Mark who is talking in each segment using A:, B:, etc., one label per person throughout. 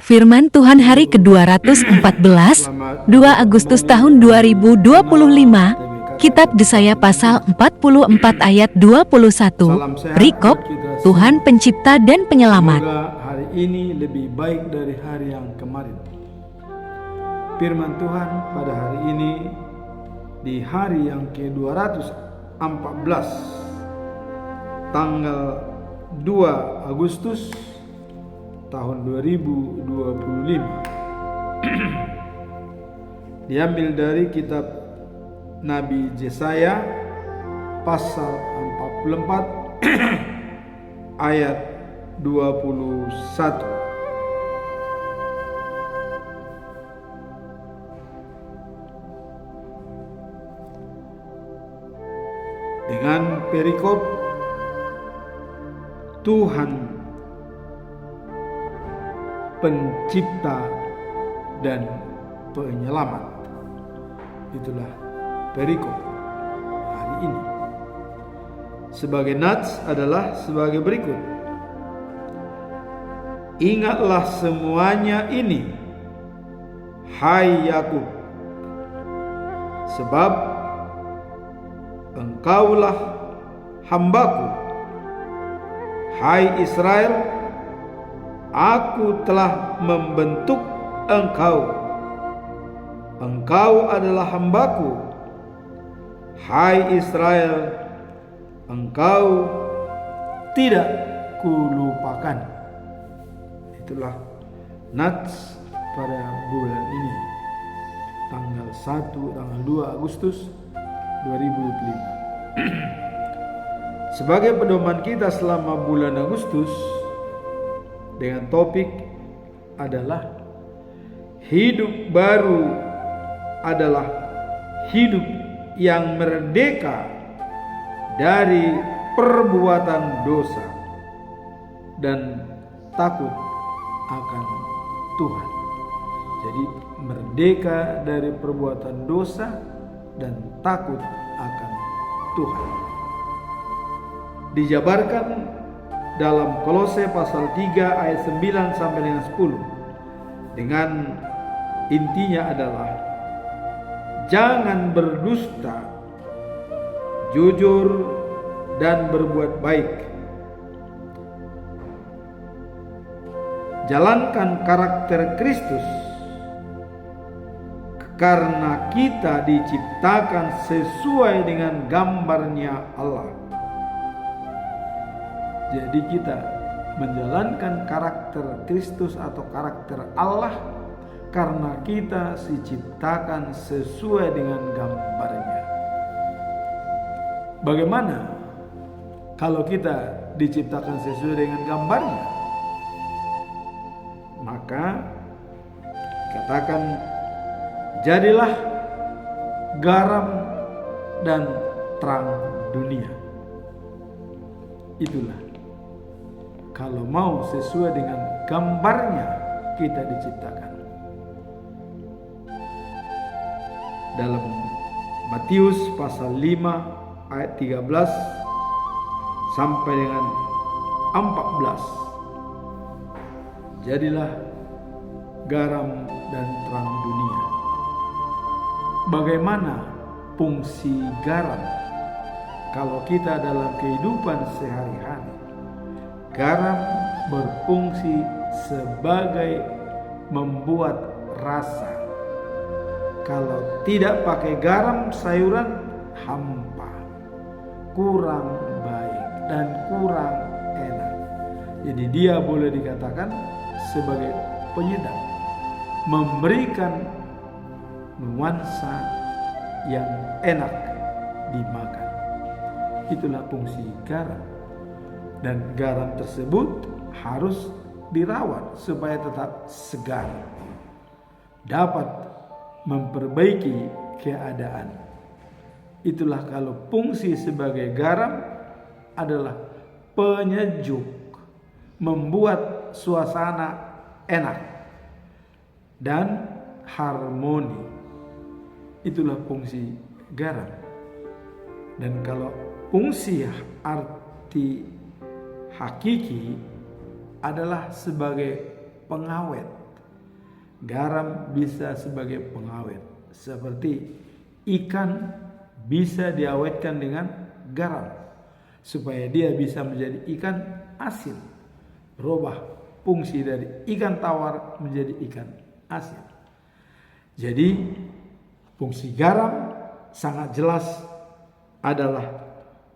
A: Firman Tuhan hari ke-214, 2 Agustus tahun 2025, Kitab Yesaya pasal 44 ayat 21, perikop, Tuhan Pencipta dan Penyelamat.
B: Semoga hari ini lebih baik dari hari yang kemarin. Firman Tuhan pada hari ini, di hari yang ke-214, tanggal 2 Agustus tahun 2025, diambil dari kitab Nabi Yesaya pasal 44 ayat 21. Dengan perikop Tuhan Pencipta dan Penyelamat. Itulah perikop hari ini. Sebagai nats adalah sebagai berikut. Ingatlah semuanya ini, hai Yakub, sebab engkaulah hambaku. Hai Israel, aku telah membentuk engkau. Engkau adalah hambaku. Hai Israel, engkau tidak kulupakan. Itulah nats pada bulan ini, tanggal 2 Agustus 2025. Sebagai pedoman kita selama bulan Agustus, dengan topik adalah hidup baru adalah hidup yang merdeka dari perbuatan dosa dan takut akan Tuhan. Jadi merdeka dari perbuatan dosa dan takut akan Tuhan dijabarkan dalam Kolose pasal 3 ayat 9 sampai dengan 10, dengan intinya adalah jangan berdusta, jujur dan berbuat baik. Jalankan karakter Kristus, karena kita diciptakan sesuai dengan gambarnya Allah. Jadi kita menjalankan karakter Kristus atau karakter Allah karena kita diciptakan sesuai dengan gambarnya. Bagaimana kalau kita diciptakan sesuai dengan gambarnya? Maka katakan, jadilah garam dan terang dunia. Itulah, kalau mau sesuai dengan gambarnya kita diciptakan. Dalam Matius pasal 5 ayat 13 sampai dengan 14. Jadilah garam dan terang dunia. Bagaimana fungsi garam kalau kita dalam kehidupan sehari-hari? Garam berfungsi sebagai membuat rasa. Kalau tidak pakai garam, sayuran hampa, kurang baik dan kurang enak. Jadi dia boleh dikatakan sebagai penyedap, memberikan nuansa yang enak dimakan. Itulah fungsi garam. Dan garam tersebut harus dirawat supaya tetap segar, dapat memperbaiki keadaan. Itulah kalau fungsi sebagai garam adalah penyejuk, membuat suasana enak dan harmoni. Itulah fungsi garam. Dan kalau fungsi arti hakiki adalah sebagai pengawet garam bisa sebagai pengawet. Seperti ikan bisa diawetkan dengan garam supaya dia bisa menjadi ikan asin. Berubah fungsi dari ikan tawar menjadi ikan asin. Jadi fungsi garam sangat jelas adalah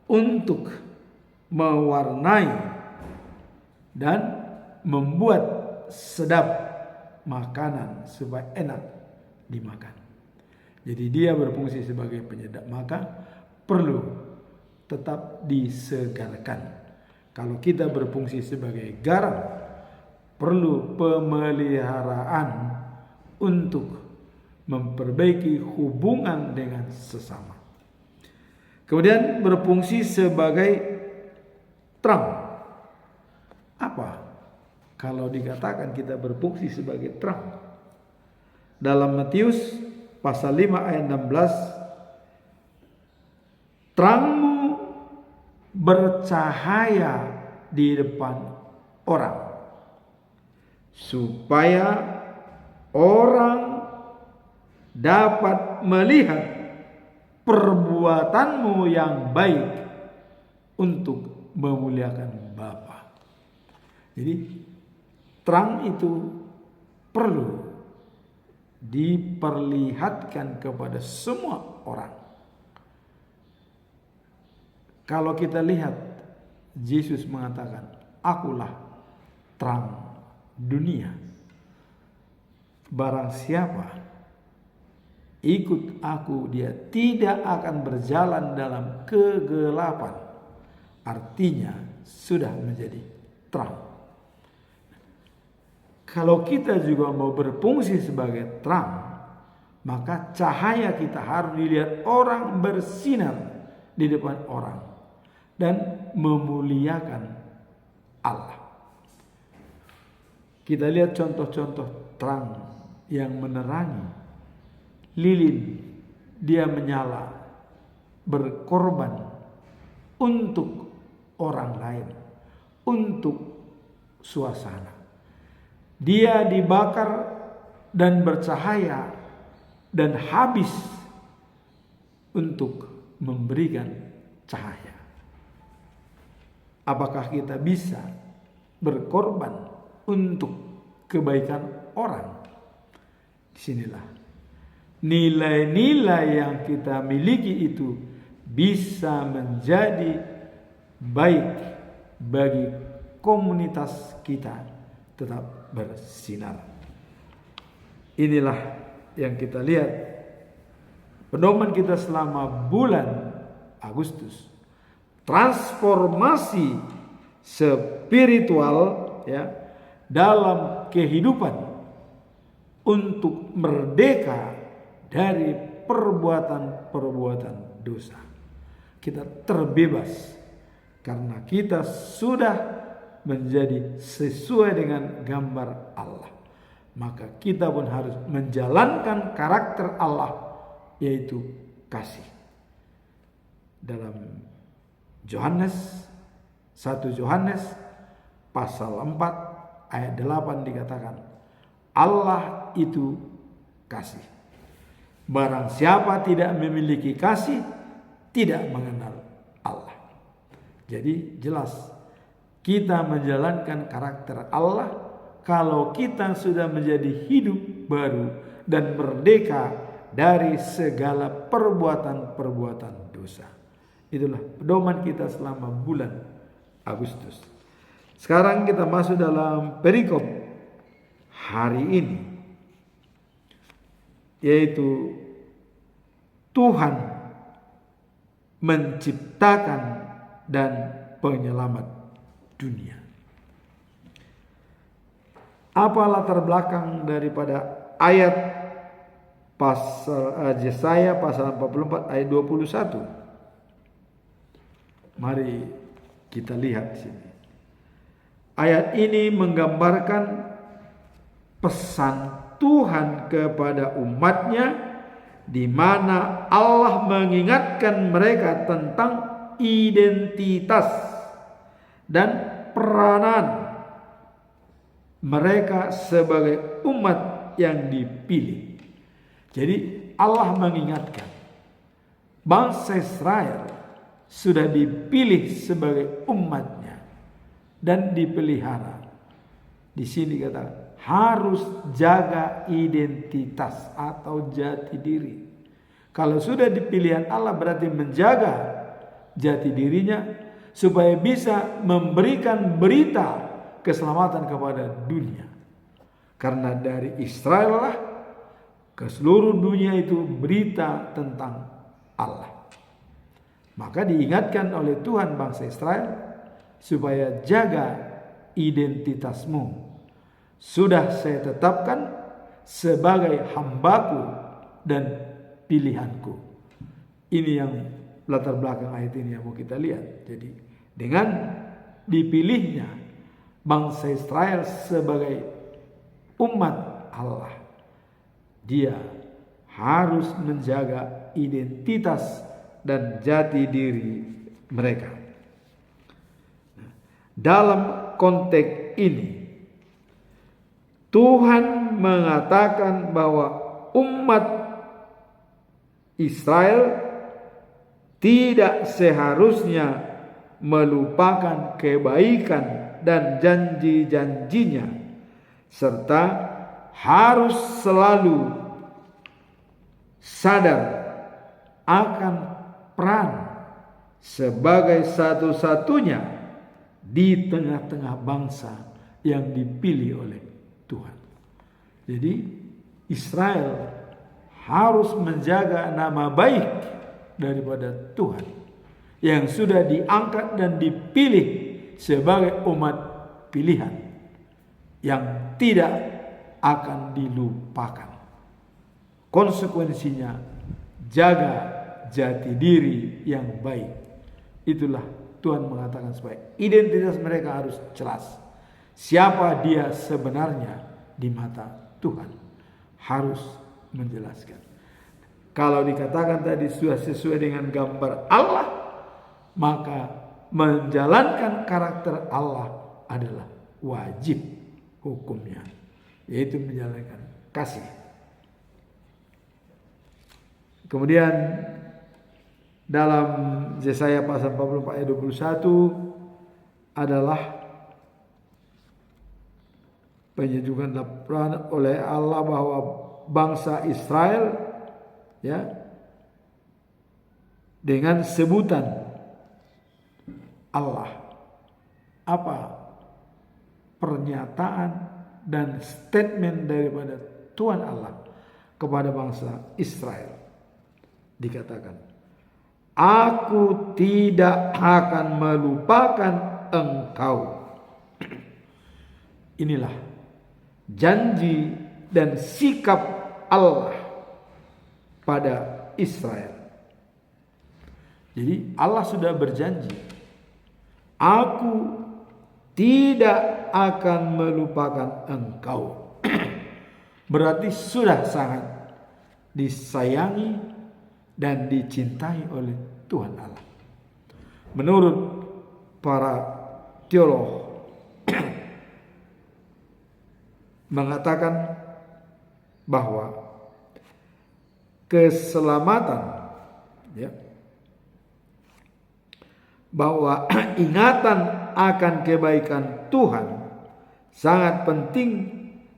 B: untuk mewarnai dan membuat sedap makanan supaya enak dimakan. Jadi dia berfungsi sebagai penyedap, maka perlu tetap disegarkan. Kalau kita berfungsi sebagai garam, perlu pemeliharaan untuk memperbaiki hubungan dengan sesama. Kemudian berfungsi sebagai terang. Apa? Kalau dikatakan kita berfungsi sebagai terang. Dalam Matius pasal 5 ayat 16, terangmu bercahaya di depan orang, supaya orang dapat melihat perbuatanmu yang baik untuk memuliakan Bapa. Jadi terang itu perlu diperlihatkan kepada semua orang. Kalau kita lihat, Yesus mengatakan, "Akulah terang dunia. Barang siapa ikut aku, dia tidak akan berjalan dalam kegelapan." Artinya sudah menjadi terang. Kalau kita juga mau berfungsi sebagai terang, maka cahaya kita harus dilihat orang, bersinar di depan orang dan memuliakan Allah. Kita lihat contoh-contoh terang yang menerangi. Lilin, dia menyala, berkorban untuk orang lain, untuk suasana. Dia dibakar dan bercahaya dan habis untuk memberikan cahaya. Apakah kita bisa berkorban untuk kebaikan orang? Disinilah nilai-nilai yang kita miliki itu bisa menjadi baik bagi komunitas kita tetap bersinar. Inilah yang kita lihat pedoman kita selama bulan Agustus. Transformasi spiritual ya dalam kehidupan untuk merdeka dari perbuatan-perbuatan dosa. Kita terbebas karena kita sudah menjadi sesuai dengan gambar Allah. Maka kita pun harus menjalankan karakter Allah, yaitu kasih. Dalam Yohanes 1 Yohanes pasal 4 ayat 8 dikatakan, Allah itu kasih. Barang siapa tidak memiliki kasih, tidak mengenal Allah. Jadi jelas kita menjalankan karakter Allah kalau kita sudah menjadi hidup baru dan merdeka dari segala perbuatan-perbuatan dosa. Itulah pedoman kita selama bulan Agustus. Sekarang kita masuk dalam perikop hari ini, yaitu Tuhan menciptakan dan penyelamat dunia. Apa latar belakang daripada ayat pasal Yesaya pasal 44 ayat 21? Mari kita lihat sini. Ayat ini menggambarkan pesan Tuhan kepada umatnya, di mana Allah mengingatkan mereka tentang identitas dan peranan mereka sebagai umat yang dipilih. Jadi Allah mengingatkan bangsa Israel sudah dipilih sebagai umatnya dan dipelihara. Di sini kata harus jaga identitas atau jati diri. Kalau sudah dipilihan Allah berarti menjaga jati dirinya supaya bisa memberikan berita keselamatan kepada dunia. Karena dari Israel lah ke seluruh dunia itu berita tentang Allah. Maka diingatkan oleh Tuhan bangsa Israel supaya jaga identitasmu. Sudah saya tetapkan sebagai hambaku dan pilihanku. Ini yang latar belakang ayat ini yang mau kita lihat. Jadi dengan dipilihnya bangsa Israel sebagai umat Allah, dia harus menjaga identitas dan jati diri mereka. Dalam konteks ini Tuhan mengatakan bahwa umat Israel tidak seharusnya melupakan kebaikan dan janji-janjinya, serta harus selalu sadar akan peran sebagai satu-satunya di tengah-tengah bangsa yang dipilih oleh Tuhan. Jadi Israel harus menjaga nama baik daripada Tuhan yang sudah diangkat dan dipilih sebagai umat pilihan yang tidak akan dilupakan. Konsekuensinya jaga jati diri yang baik. Itulah Tuhan mengatakan supaya identitas mereka harus jelas. Siapa dia sebenarnya di mata Tuhan harus menjelaskan. Kalau dikatakan tadi sudah sesuai dengan gambar Allah, maka menjalankan karakter Allah adalah wajib hukumnya, yaitu menjalankan kasih. Kemudian dalam Yesaya pasal 44 ayat 21 adalah penunjukan laporan oleh Allah bahwa bangsa Israel ya dengan sebutan Allah, apa pernyataan dan statement daripada Tuhan Allah kepada bangsa Israel. Dikatakan, aku tidak akan melupakan engkau. Inilah janji dan sikap Allah pada Israel. Jadi Allah sudah berjanji, aku tidak akan melupakan engkau. Berarti sudah sangat disayangi dan dicintai oleh Tuhan Allah. Menurut para teolog mengatakan bahwa keselamatan ya, bahwa ingatan akan kebaikan Tuhan sangat penting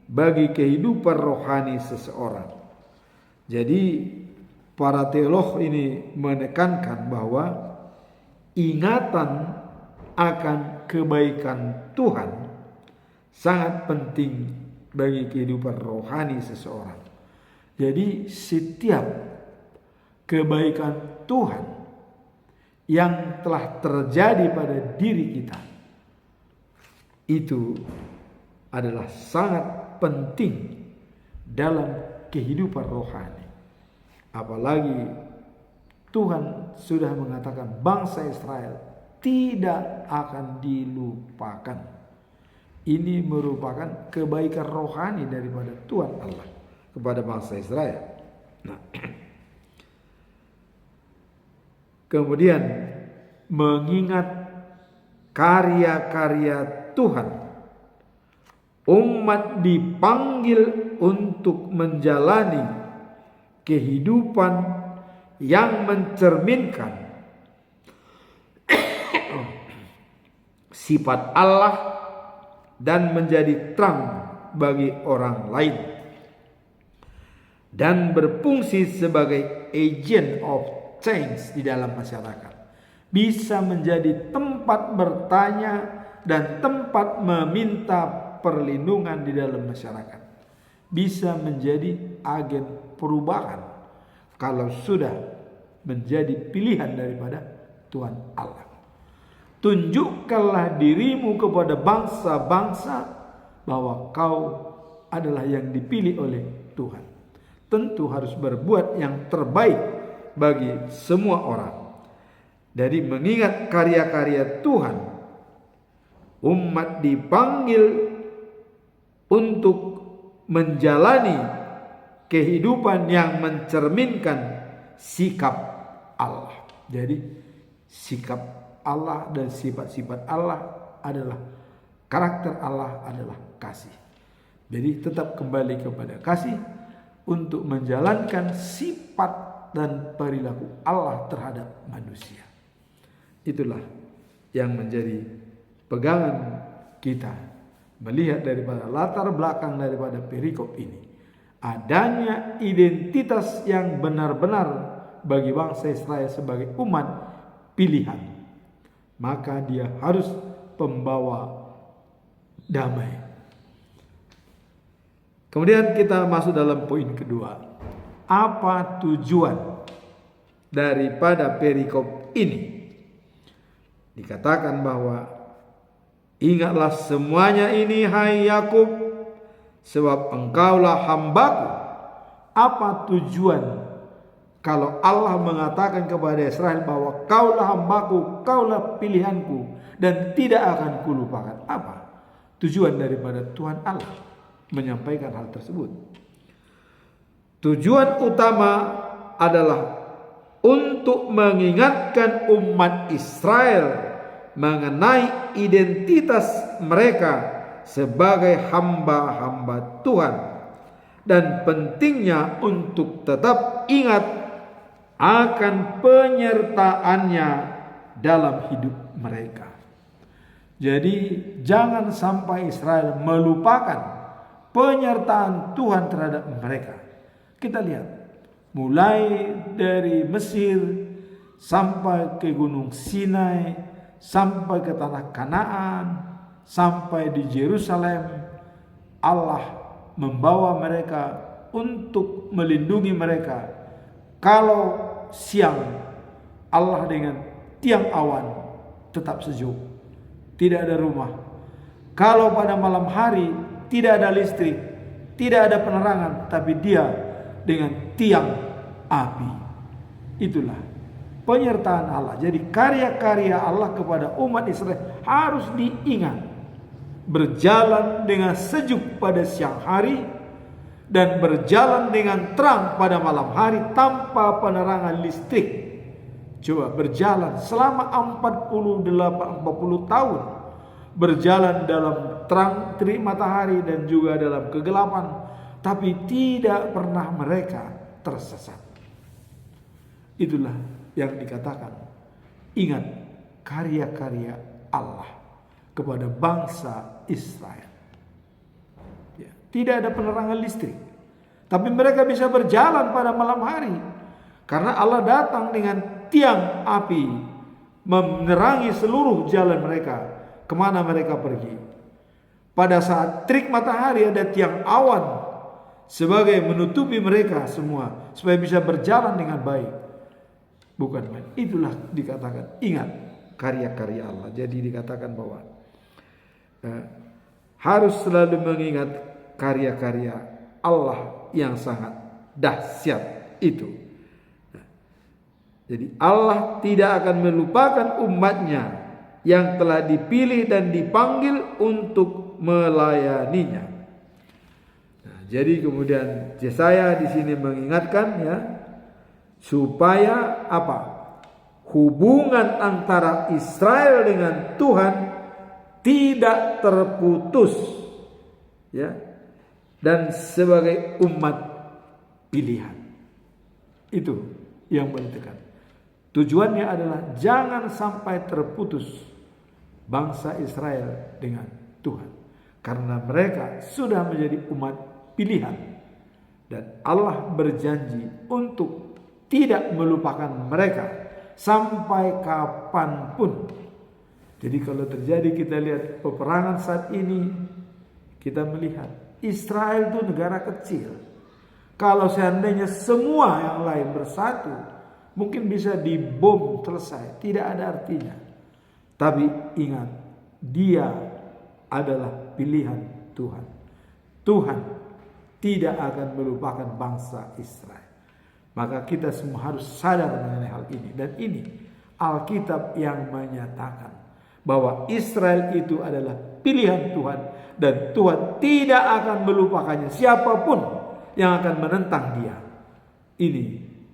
B: bagi kehidupan rohani seseorang. Jadi para teolog ini menekankan bahwa ingatan akan kebaikan Tuhan sangat penting bagi kehidupan rohani seseorang. Jadi setiap kebaikan Tuhan yang telah terjadi pada diri kita itu adalah sangat penting dalam kehidupan rohani. Apalagi Tuhan sudah mengatakan bangsa Israel tidak akan dilupakan. Ini merupakan kebaikan rohani daripada Tuhan Allah kepada bangsa Israel. Nah, kemudian mengingat karya-karya Tuhan umat dipanggil untuk menjalani kehidupan yang mencerminkan sifat Allah dan menjadi terang bagi orang lain dan berfungsi sebagai agent of change di dalam masyarakat, bisa menjadi tempat bertanya dan tempat meminta perlindungan di dalam masyarakat, bisa menjadi agen perubahan kalau sudah menjadi pilihan daripada Tuhan Allah. Tunjukkanlah dirimu kepada bangsa-bangsa bahwa kau adalah yang dipilih oleh Tuhan. Tentu harus berbuat yang terbaik bagi semua orang. Dari mengingat karya-karya Tuhan, umat dipanggil untuk menjalani kehidupan yang mencerminkan sikap Allah. Jadi sikap Allah dan sifat-sifat Allah adalah, karakter Allah adalah kasih. Jadi tetap kembali kepada kasih untuk menjalankan sifat dan perilaku Allah terhadap manusia. Itulah yang menjadi pegangan kita melihat daripada latar belakang daripada perikop ini. Adanya identitas yang benar-benar bagi bangsa Israel sebagai umat pilihan. Maka dia harus pembawa damai. Kemudian kita masuk dalam poin kedua. Apa tujuan daripada perikop ini? Dikatakan bahwa ingatlah semuanya ini hai Yakub, sebab engkaulah hambaku. Apa tujuan kalau Allah mengatakan kepada Israel bahwa kaulah hambaku, kaulah pilihanku, dan tidak akan kulupakan? Apa tujuan daripada Tuhan Allah menyampaikan hal tersebut? Tujuan utama adalah untuk mengingatkan umat Israel mengenai identitas mereka sebagai hamba-hamba Tuhan, dan pentingnya untuk tetap ingat akan penyertaannya dalam hidup mereka. Jadi jangan sampai Israel melupakan penyertaan Tuhan terhadap mereka. Kita lihat mulai dari Mesir sampai ke Gunung Sinai, sampai ke tanah Kanaan, sampai di Yerusalem, Allah membawa mereka untuk melindungi mereka. Kalau siang Allah dengan tiang awan tetap sejuk, tidak ada rumah. Kalau pada malam hari tidak ada listrik, tidak ada penerangan, tapi dia dengan tiang api. Itulah penyertaan Allah. Jadi karya-karya Allah kepada umat Israel harus diingat. Berjalan dengan sejuk pada siang hari dan berjalan dengan terang pada malam hari tanpa penerangan listrik. Coba berjalan selama 40 tahun. Berjalan dalam terang terik matahari dan juga dalam kegelapan, tapi tidak pernah mereka tersesat. Itulah yang dikatakan ingat karya-karya Allah kepada bangsa Israel. Tidak ada penerangan listrik, tapi mereka bisa berjalan pada malam hari karena Allah datang dengan tiang api menerangi seluruh jalan mereka kemana mereka pergi. Pada saat terik matahari ada tiang awan sebagai menutupi mereka semua supaya bisa berjalan dengan baik. Bukan main. Itulah dikatakan ingat karya-karya Allah. Jadi dikatakan bahwa harus selalu mengingat karya-karya Allah yang sangat dahsyat itu. Jadi Allah tidak akan melupakan umatnya yang telah dipilih dan dipanggil untuk melayaninya. Nah, jadi kemudian Yesaya di sini mengingatkan ya, supaya apa? Hubungan antara Israel dengan Tuhan tidak terputus ya, dan sebagai umat pilihan. Itu yang menentukan. Tujuannya adalah jangan sampai terputus bangsa Israel dengan Tuhan, karena mereka sudah menjadi umat pilihan dan Allah berjanji untuk tidak melupakan mereka sampai kapanpun. Jadi kalau terjadi, kita lihat peperangan saat ini, kita melihat Israel itu negara kecil. Kalau seandainya semua yang lain bersatu, mungkin bisa dibom selesai, tidak ada artinya. Tapi ingat, dia adalah pilihan Tuhan. Tuhan tidak akan melupakan bangsa Israel. Maka kita semua harus sadar mengenai hal ini. Dan ini Alkitab yang menyatakan bahwa Israel itu adalah pilihan Tuhan, dan Tuhan tidak akan melupakannya siapapun yang akan menentang dia. Ini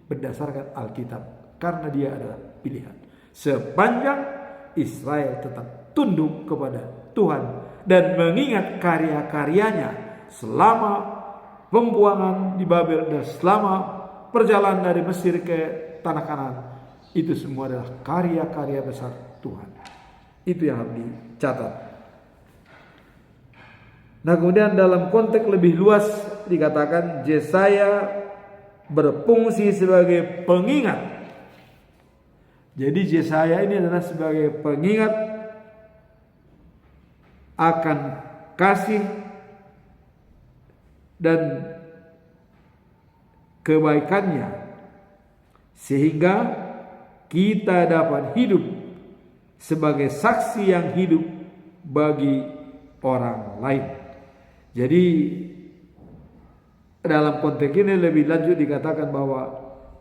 B: berdasarkan Alkitab, karena dia adalah pilihan. Sepanjang Israel tetap tunduk kepada Tuhan dan mengingat karya-karyanya selama pembuangan di Babel dan selama perjalanan dari Mesir ke tanah Kanaan, itu semua adalah karya-karya besar Tuhan. Itu yang harus dicatat. Nah, kemudian dalam konteks lebih luas dikatakan Yesaya berfungsi sebagai pengingat. Jadi Yesaya ini adalah sebagai pengingat akan kasih dan kebaikannya, sehingga kita dapat hidup sebagai saksi yang hidup bagi orang lain. Jadi dalam konteks ini lebih lanjut dikatakan bahwa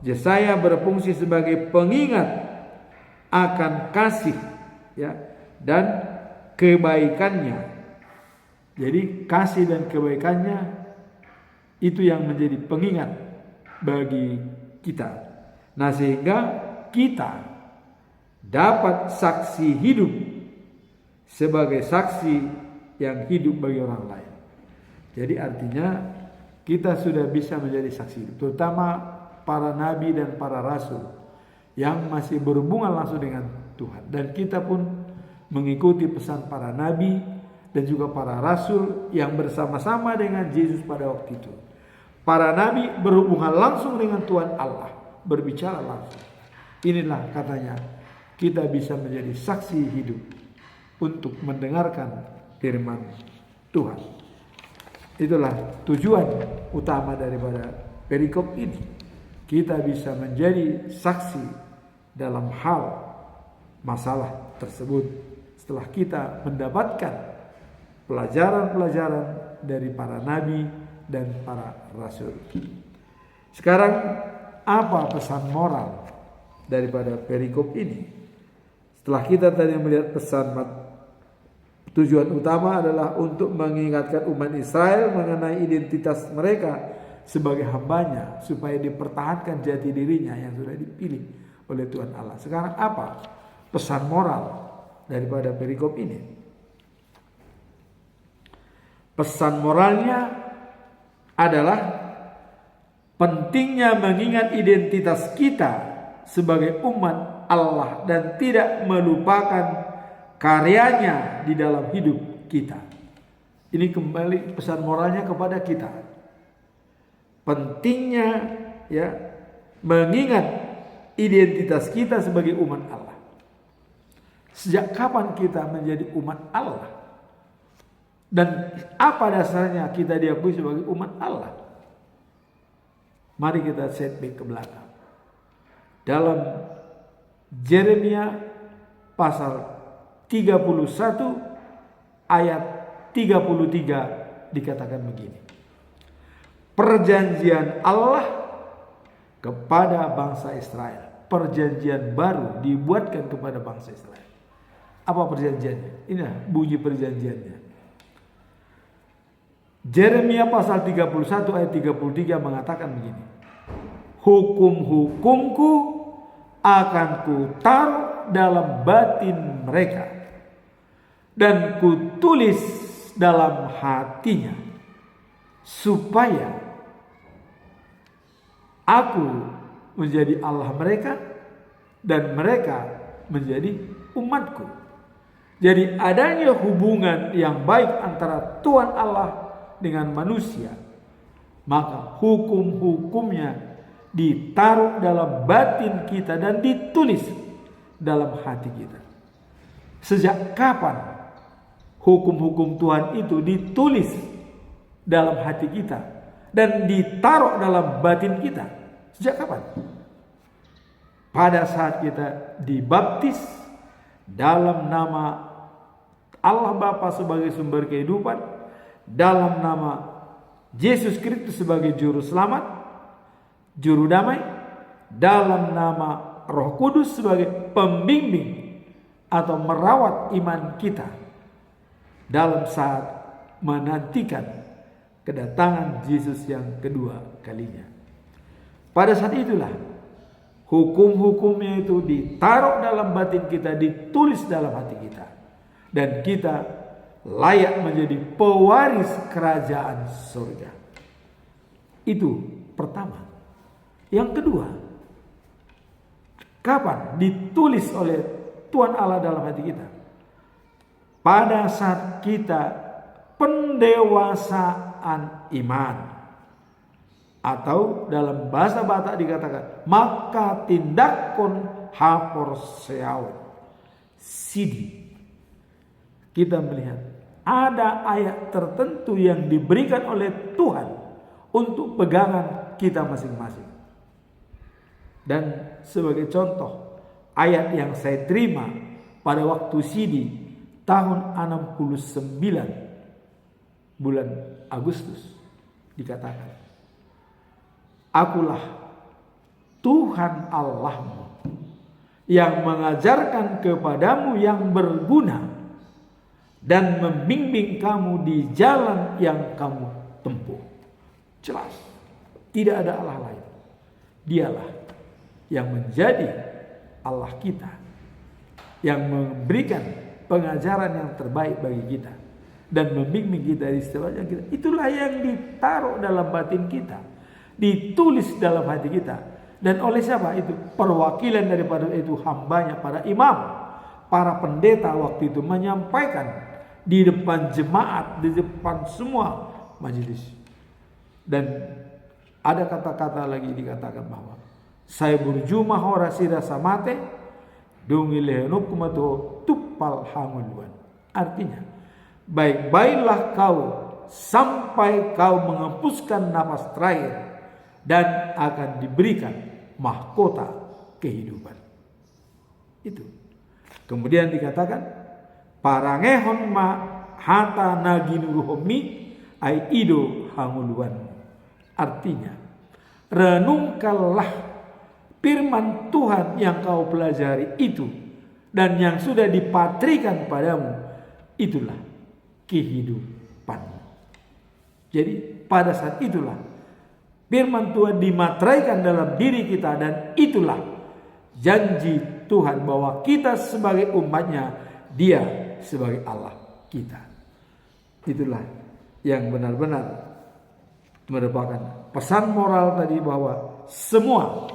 B: Yesaya berfungsi sebagai pengingat akan kasih, ya, dan kebaikannya. Jadi kasih dan kebaikannya itu yang menjadi pengingat bagi kita. Nah, sehingga kita dapat saksi hidup sebagai saksi yang hidup bagi orang lain. Jadi artinya kita sudah bisa menjadi saksi hidup, terutama para nabi dan para rasul yang masih berhubungan langsung dengan Tuhan. Dan kita pun mengikuti pesan para nabi dan juga para rasul yang bersama-sama dengan Yesus pada waktu itu. Para nabi berhubungan langsung dengan Tuhan Allah, berbicara langsung. Inilah katanya kita bisa menjadi saksi hidup untuk mendengarkan firman Tuhan. Itulah tujuan utama daripada perikop ini. Kita bisa menjadi saksi dalam hal masalah tersebut setelah kita mendapatkan pelajaran-pelajaran dari para nabi dan para rasul. Sekarang apa pesan moral daripada perikop ini? Setelah kita tadi melihat pesan, tujuan utama adalah untuk mengingatkan umat Israel mengenai identitas mereka sebagai hambanya, supaya dipertahankan jati dirinya yang sudah dipilih oleh Tuhan Allah. Sekarang apa pesan moral daripada perikop ini? Pesan moralnya adalah pentingnya mengingat identitas kita sebagai umat Allah dan tidak melupakan karyanya di dalam hidup kita. Ini kembali pesan moralnya kepada kita. Pentingnya, ya, mengingat identitas kita sebagai umat Allah. Sejak kapan kita menjadi umat Allah? Dan apa dasarnya kita diakui sebagai umat Allah? Mari kita setback ke belakang. Dalam Yeremia pasal 31 ayat 33 dikatakan begini. Perjanjian Allah kepada bangsa Israel. Perjanjian baru dibuatkan kepada bangsa Israel. Apa perjanjiannya? Inilah bunyi perjanjiannya. Yeremia pasal 31 ayat 33 mengatakan begini. Hukum-hukumku akan kutaruh dalam batin mereka, dan kutulis dalam hatinya, supaya aku menjadi Allah mereka dan mereka menjadi umatku. Jadi adanya hubungan yang baik antara Tuhan Allah dengan manusia, maka hukum-hukumnya ditaruh dalam batin kita dan ditulis dalam hati kita. Sejak kapan hukum-hukum Tuhan itu ditulis dalam hati kita dan ditaruh dalam batin kita? Sejak kapan? Pada saat kita dibaptis dalam nama Allah Bapa sebagai sumber kehidupan, dalam nama Yesus Kristus sebagai juru selamat, juru damai, dalam nama Roh Kudus sebagai pembimbing atau merawat iman kita dalam saat menantikan kedatangan Yesus yang kedua kalinya. Pada saat itulah hukum-hukumnya itu ditaruh dalam batin kita, ditulis dalam hati kita, dan kita layak menjadi pewaris kerajaan surga. Itu pertama. Yang kedua, kapan ditulis oleh Tuhan Allah dalam hati kita? Pada saat kita pendewasaan iman, atau dalam bahasa Batak dikatakan maka tindakon hapor seaun sidi. Kita melihat ada ayat tertentu yang diberikan oleh Tuhan untuk pegangan kita masing-masing. Dan sebagai contoh, ayat yang saya terima pada waktu sidi tahun 69 bulan Agustus dikatakan, akulah Tuhan Allahmu yang mengajarkan kepadamu yang berguna dan membimbing kamu di jalan yang kamu tempuh. Jelas, tidak ada Allah lain. Dialah yang menjadi Allah kita, yang memberikan pengajaran yang terbaik bagi kita dan membimbing kita di setiap jalan kita. Itulah yang ditaruh dalam batin kita, ditulis dalam hati kita. Dan oleh siapa itu? Perwakilan daripada itu hambanya para imam, para pendeta waktu itu menyampaikan di depan jemaat, di depan semua majelis. Dan ada kata-kata lagi dikatakan bahwa saya berjumah ora sira samate dungilehenuk kumato tupal hanguluan. Artinya, baik-baiklah kau sampai kau menghembuskan napas terakhir dan akan diberikan mahkota kehidupan. Itu. Kemudian dikatakan parangehon ma hata naginuruhomi ai ido hanguluan. Artinya, renungkanlah firman Tuhan yang kau pelajari itu dan yang sudah dipatrikan padamu, itulah kehidupan. Jadi pada saat itulah firman Tuhan dimateraikan dalam diri kita, dan itulah janji Tuhan bahwa kita sebagai umatnya, Dia sebagai Allah kita. Itulah yang benar-benar merupakan pesan moral tadi, bahwa semua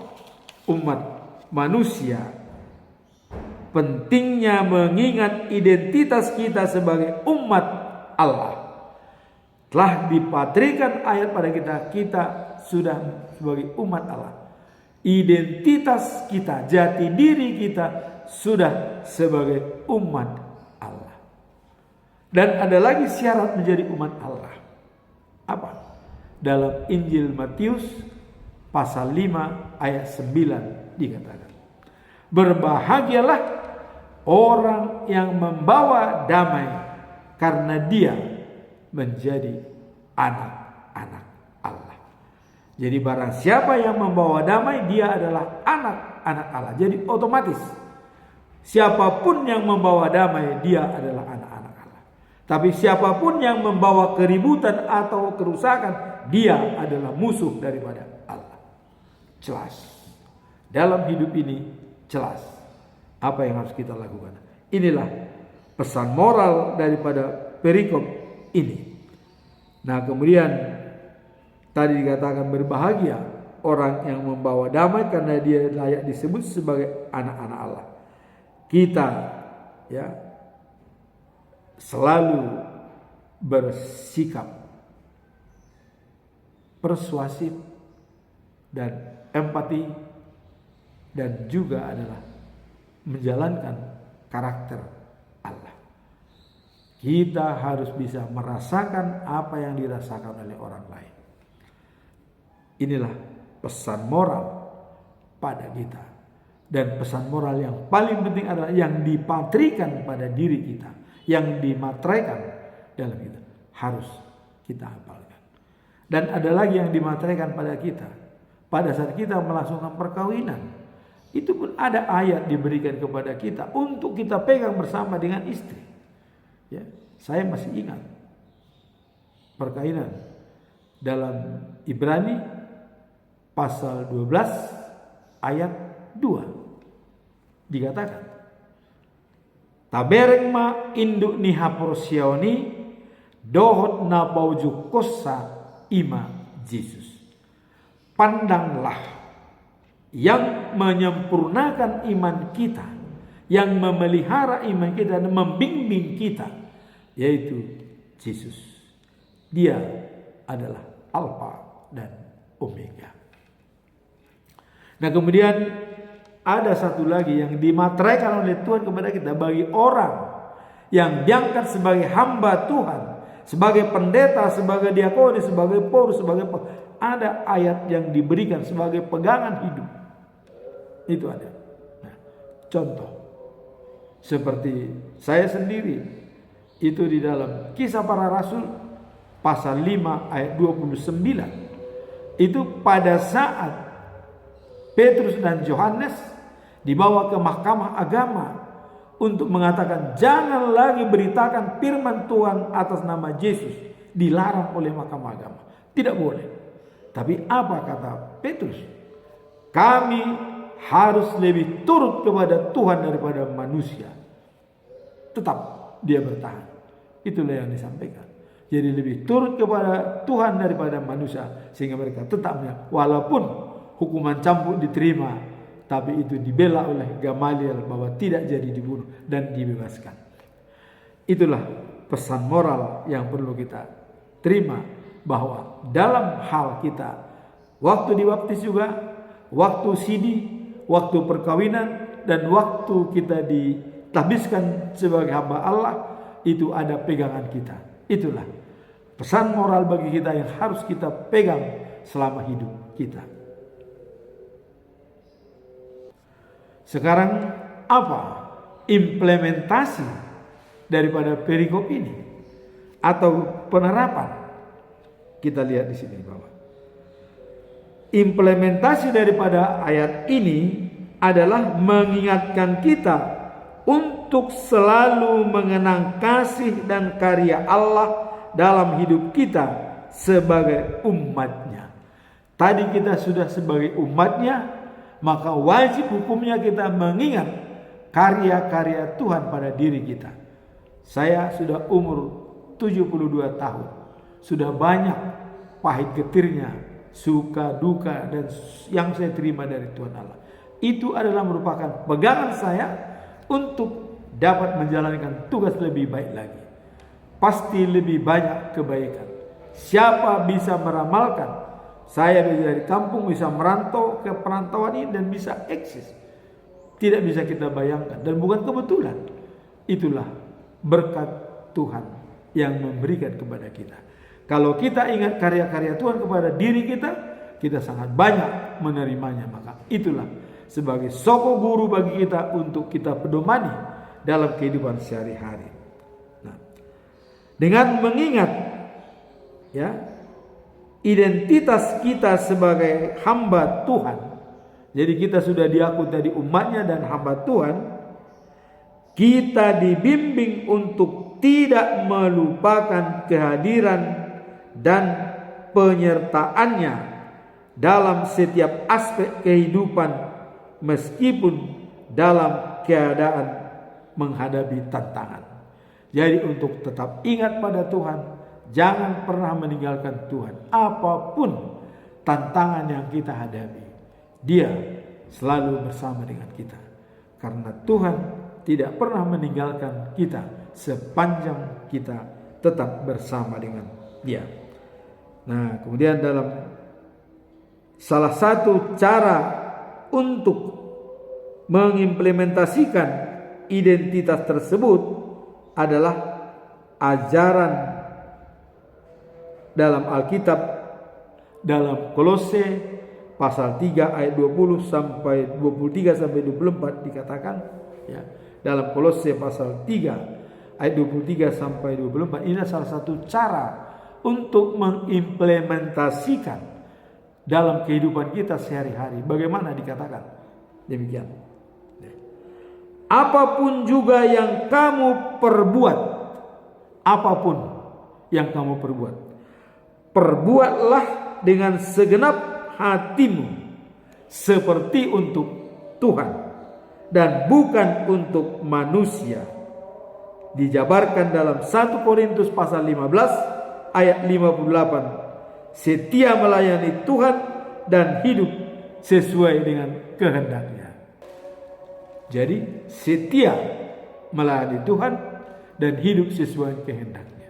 B: umat manusia pentingnya mengingat identitas kita sebagai umat Allah. Telah dipatrikan ayat pada kita sudah sebagai umat Allah. Identitas kita, jati diri kita sudah sebagai umat Allah. Dan ada lagi syarat menjadi umat Allah. Apa? Dalam Injil Matius pasal 5 ayat 9 dikatakan, berbahagialah orang yang membawa damai, karena dia menjadi anak-anak Allah. Jadi barang siapa yang membawa damai, dia adalah anak-anak Allah. Jadi otomatis siapapun yang membawa damai, dia adalah anak-anak Allah. Tapi siapapun yang membawa keributan atau kerusakan, dia adalah musuh daripada Allah. Jelas. Dalam hidup ini jelas apa yang harus kita lakukan. Inilah pesan moral daripada perikop ini. Nah, kemudian tadi dikatakan berbahagia orang yang membawa damai karena dia layak disebut sebagai anak-anak Allah. Kita ya selalu bersikap persuasif dan empati dan juga adalah menjalankan karakter Allah. Kita harus bisa merasakan apa yang dirasakan oleh orang lain. Inilah pesan moral pada kita. Dan pesan moral yang paling penting adalah yang dipatrikan pada diri kita, yang dimateraikan dalam kita, harus kita hafalkan. Dan ada lagi yang dimateraikan pada kita pada saat kita melangsungkan perkawinan. Itu pun ada ayat diberikan kepada kita untuk kita pegang bersama dengan istri. Ya, saya masih ingat perkawinan dalam Ibrani pasal 12 ayat 2 dikatakan, tabereng ma induk ni haporsioni dohot na bauju kosa ima Yesus. Pandanglah yang menyempurnakan iman kita, yang memelihara iman kita dan membimbing kita, yaitu Yesus. Dia adalah Alfa dan Omega. Nah, kemudian ada satu lagi yang dimateraikan oleh Tuhan kepada kita bagi orang yang diangkat sebagai hamba Tuhan, sebagai pendeta, sebagai diakoni, sebagai paus, ada ayat yang diberikan sebagai pegangan hidup. Itu ada. Nah, contoh seperti saya sendiri itu di dalam Kisah Para Rasul pasal 5 ayat 29. Itu pada saat Petrus dan Yohanes dibawa ke mahkamah agama untuk mengatakan jangan lagi beritakan firman Tuhan atas nama Yesus, dilarang oleh mahkamah agama. Tidak boleh. Tapi apa kata Petrus? Kami harus lebih turut kepada Tuhan daripada manusia. Tetap dia bertahan. Itulah yang disampaikan. Jadi lebih turut kepada Tuhan daripada manusia, sehingga mereka tetap walaupun hukuman cambuk diterima, tapi itu dibela oleh Gamaliel bahwa tidak jadi dibunuh dan dibebaskan. Itulah pesan moral yang perlu kita terima, bahwa dalam hal kita waktu dibaptis juga, waktu sidi, waktu perkawinan, dan waktu kita ditabiskan sebagai hamba Allah, itu ada pegangan kita. Itulah pesan moral bagi kita yang harus kita pegang selama hidup kita. Sekarang apa implementasi daripada perikop ini atau penerapan? Kita lihat di sini bahwa implementasi daripada ayat ini adalah mengingatkan kita untuk selalu mengenang kasih dan karya Allah dalam hidup kita sebagai umatnya. Tadi kita sudah sebagai umatnya, maka wajib hukumnya kita mengingat karya-karya Tuhan pada diri kita. Saya sudah umur 72 tahun. Sudah banyak pahit getirnya, suka duka dan yang saya terima dari Tuhan Allah. Itu adalah merupakan pegangan saya untuk dapat menjalankan tugas lebih baik lagi. Pasti lebih banyak kebaikan. Siapa bisa meramalkan saya bisa dari kampung, bisa merantau ke perantauan ini dan bisa eksis? Tidak bisa kita bayangkan dan bukan kebetulan. Itulah berkat Tuhan yang memberikan kepada kita. Kalau kita ingat karya-karya Tuhan kepada diri kita, kita sangat banyak menerimanya. Maka itulah sebagai soko guru bagi kita untuk kita pedomani dalam kehidupan sehari-hari. Nah, dengan mengingat ya identitas kita sebagai hamba Tuhan, jadi kita sudah diaku tadi umatnya dan hamba Tuhan, kita dibimbing untuk tidak melupakan kehadiran dan penyertaannya dalam setiap aspek kehidupan, meskipun dalam keadaan menghadapi tantangan. Jadi untuk tetap ingat pada Tuhan, Jangan pernah meninggalkan Tuhan. Apapun tantangan yang kita hadapi, Dia selalu bersama dengan kita. Karena Tuhan tidak pernah meninggalkan kita sepanjang kita tetap bersama dengan Dia. Nah, kemudian dalam salah satu cara untuk mengimplementasikan identitas tersebut adalah ajaran dalam Alkitab, dalam Kolose pasal 3 ayat 20 sampai 23 sampai 24 dikatakan, ya, dalam Kolose pasal 3 ayat 23 sampai 24 ini salah satu cara untuk mengimplementasikan dalam kehidupan kita sehari-hari. Bagaimana dikatakan? Demikian. Apapun juga yang kamu perbuat, apapun yang kamu perbuat, perbuatlah dengan segenap hatimu seperti untuk Tuhan dan bukan untuk manusia. Dijabarkan dalam 1 Korintus pasal 15 ayat 58. Setia melayani Tuhan dan hidup sesuai dengan kehendaknya. Jadi setia melayani Tuhan dan hidup sesuai kehendaknya.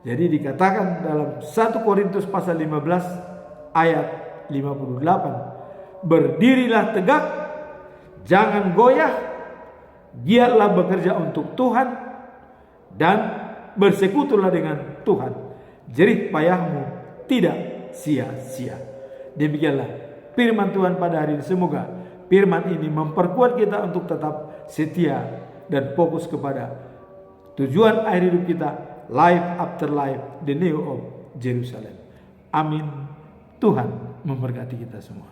B: Jadi dikatakan dalam 1 Korintus pasal 15 ayat 58, berdirilah tegak, jangan goyah, giatlah bekerja untuk Tuhan dan bersekutulah dengan Tuhan. Jerih payahmu tidak sia-sia. Demikianlah firman Tuhan pada hari ini. Semoga firman ini memperkuat kita untuk tetap setia dan fokus kepada tujuan akhir hidup kita, life after life, the new of Jerusalem. Amin. Tuhan memberkati kita semua.